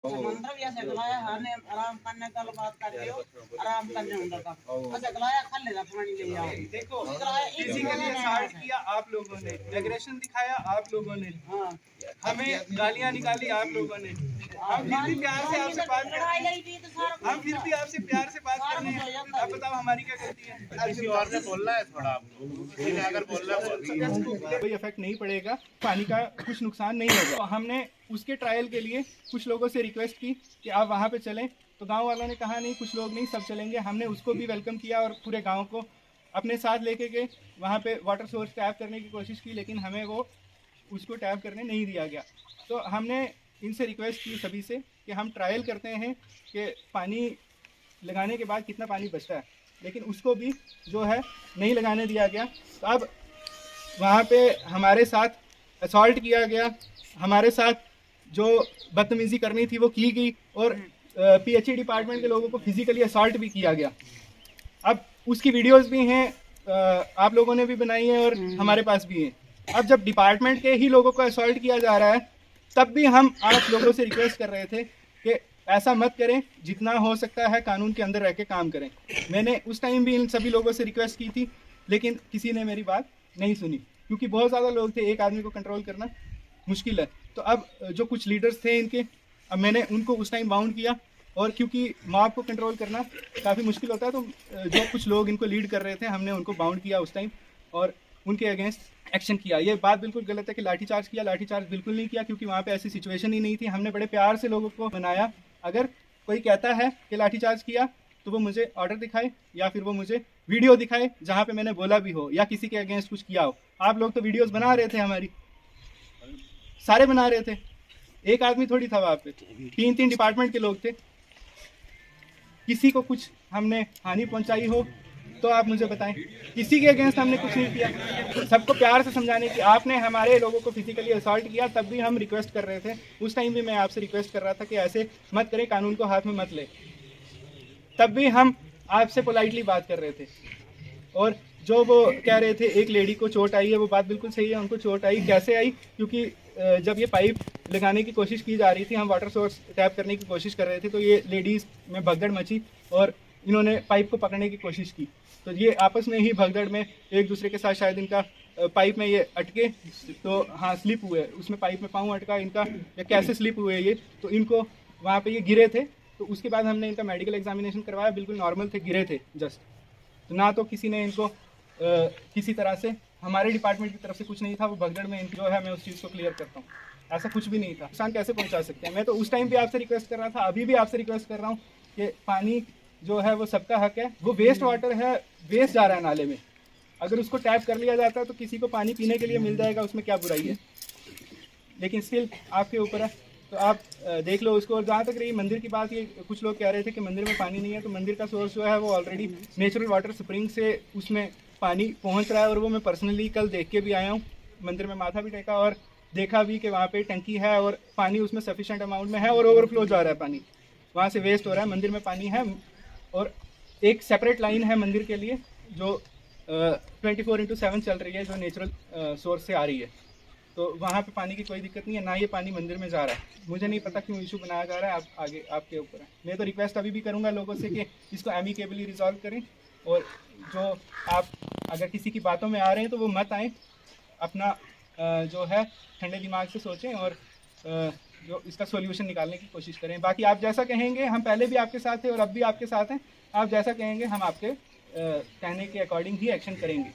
समुद्र भी ऐसे गलाया हने आराम करने का बात कर रहे हो, आराम करने उधर का ऐसे गलाया खा ले पानी ले जाओ। देखो फिजिकली असॉल्ट किया आप लोगों ने, एग्रेशन दिखाया आप लोगों ने, हमें गालियां निकाली आप लोगों ने। हम फिर भी प्यार से आपसे बात कर रहे हैं। आप बताओ हमारी क्या गलती है? किसी और ने बोलना है थोड़ा, आपको अगर बोलना है कोई इफेक्ट नहीं पड़ेगा, पानी का कुछ नुकसान नहीं होगा। तो हमने उसके ट्रायल के लिए कुछ लोगों से रिक्वेस्ट की कि आप वहाँ पे चलें, तो गांव वालों ने कहा नहीं, कुछ लोग नहीं, सब चलेंगे। हमने उसको भी वेलकम किया और पूरे गांव को अपने साथ लेके गए। वहाँ पे वाटर सोर्स टैप करने की कोशिश की, लेकिन हमें वो उसको टैप करने नहीं दिया गया। तो हमने इनसे रिक्वेस्ट की सभी से कि हम ट्रायल करते हैं कि पानी लगाने के बाद कितना पानी बचता है, लेकिन उसको भी जो है नहीं लगाने दिया गया। तो अब वहाँ पे हमारे साथ असॉल्ट किया गया, हमारे साथ जो बदतमीज़ी करनी थी वो की गई, और पीएचई डिपार्टमेंट के लोगों को फिजिकली असॉल्ट भी किया गया। अब उसकी वीडियोस भी हैं, आप लोगों ने भी बनाई है और हमारे पास भी हैं। अब जब डिपार्टमेंट के ही लोगों को असॉल्ट किया जा रहा है, तब भी हम आप लोगों से रिक्वेस्ट कर रहे थे कि ऐसा मत करें, जितना हो सकता है कानून के अंदर रह के काम करें। मैंने उस टाइम भी इन सभी लोगों से रिक्वेस्ट की थी, लेकिन किसी ने मेरी बात नहीं सुनी, क्योंकि बहुत ज़्यादा लोग थे, एक आदमी को कंट्रोल करना मुश्किल है। तो अब जो कुछ लीडर्स थे इनके, अब मैंने उनको उस टाइम बाउंड किया, और क्योंकि मॉब को कंट्रोल करना काफ़ी मुश्किल होता है, तो जो कुछ लोग इनको लीड कर रहे थे हमने उनको बाउंड किया उस टाइम और उनके अगेंस्ट एक्शन किया। ये बात बिल्कुल गलत है कि लाठीचार्ज किया, लाठीचार्ज बिल्कुल नहीं किया, क्योंकि वहाँ पे ऐसी सिचुएशन ही नहीं थी। हमने बड़े प्यार से लोगों को मनाया। अगर कोई कहता है कि लाठीचार्ज किया, तो वो मुझे ऑर्डर दिखाए या फिर वो मुझे वीडियो दिखाए जहाँ पे मैंने बोला भी हो या किसी के अगेंस्ट कुछ किया हो। आप लोग तो वीडियोस बना रहे थे, हमारी सारे बना रहे थे, एक आदमी थोड़ी था वहाँ पे, 3 डिपार्टमेंट के लोग थे। किसी को कुछ हमने हानि पहुंचाई हो तो आप मुझे बताएं। किसी के अगेंस्ट हमने कुछ नहीं किया, सबको प्यार से समझाने की। आपने हमारे लोगों को फिजिकली असॉल्ट किया, तब भी हम रिक्वेस्ट कर रहे थे। उस टाइम भी मैं आपसे रिक्वेस्ट कर रहा था कि ऐसे मत करें, कानून को हाथ में मत ले। तब भी हम आपसे पोलाइटली बात कर रहे थे। और जो वो कह रहे थे एक लेडी को चोट आई है, वो बात बिल्कुल सही है। उनको चोट आई, कैसे आई? क्योंकि जब ये पाइप लगाने की कोशिश की जा रही थी, हम वाटर सोर्स टैप करने की कोशिश कर रहे थे, तो ये लेडीज़ में भगदड़ मची और इन्होंने पाइप को पकड़ने की कोशिश की। तो ये आपस में ही भगदड़ में एक दूसरे के साथ शायद इनका पाइप में ये अटके, तो हाँ स्लिप हुए, उसमें पाइप में पाँव अटका इनका, या कैसे स्लिप हुए ये, तो इनको वहाँ पे ये गिरे थे। तो उसके बाद हमने इनका मेडिकल एग्जामिनेशन करवाया, बिल्कुल नॉर्मल थे, गिरे थे जस्ट। तो ना तो किसी ने इनको किसी तरह से, हमारे डिपार्टमेंट की तरफ से कुछ नहीं था। वो भगदड़ में इनकी जो है, मैं उस चीज़ को क्लियर करता हूँ, ऐसा कुछ भी नहीं था। नुकसान कैसे पहुँचा सकते हैं? मैं तो उस टाइम भी आपसे रिक्वेस्ट कर रहा था, अभी भी आपसे रिक्वेस्ट कर रहा हूँ कि पानी जो है वो सबका हक है। वो वेस्ट वाटर है, वेस्ट जा रहा है नाले में, अगर उसको टैप कर लिया जाता है तो किसी को पानी पीने के लिए मिल जाएगा, उसमें क्या बुराई है? लेकिन स्टिल आपके ऊपर है, तो आप देख लो उसको। और जहाँ तक रही मंदिर की बात, ये कुछ लोग कह रहे थे कि मंदिर में पानी नहीं है, तो मंदिर का सोर्स जो है वो ऑलरेडी नेचुरल वाटर स्प्रिंग से उसमें पानी पहुँच रहा है। और वो मैं पर्सनली कल देख के भी आया हूँ, मंदिर में माथा भी टेका और देखा भी कि वहाँ पे टंकी है और पानी उसमें सफिशेंट अमाउंट में है और ओवरफ्लो जा रहा है पानी, वहाँ से वेस्ट हो रहा है। मंदिर में पानी है और एक सेपरेट लाइन है मंदिर के लिए जो 24/7 चल रही है, जो नेचुरल सोर्स से आ रही है। तो वहाँ पे पानी की कोई दिक्कत नहीं है, ना ये पानी मंदिर में जा रहा है। मुझे नहीं पता क्यों इशू बनाया जा रहा है, आप आगे आपके ऊपर है। मैं तो रिक्वेस्ट अभी भी करूँगा लोगों से कि इसको एमिकेबली रिजॉल्व करें, और जो आप अगर किसी की बातों में आ रहे हैं तो वो मत आएँ, अपना जो है ठंडे दिमाग से सोचें और जो इसका सॉल्यूशन निकालने की कोशिश करें। बाकी आप जैसा कहेंगे, हम पहले भी आपके साथ थे और अब भी आपके साथ हैं, आप जैसा कहेंगे हम आपके कहने के अकॉर्डिंग ही एक्शन करेंगे।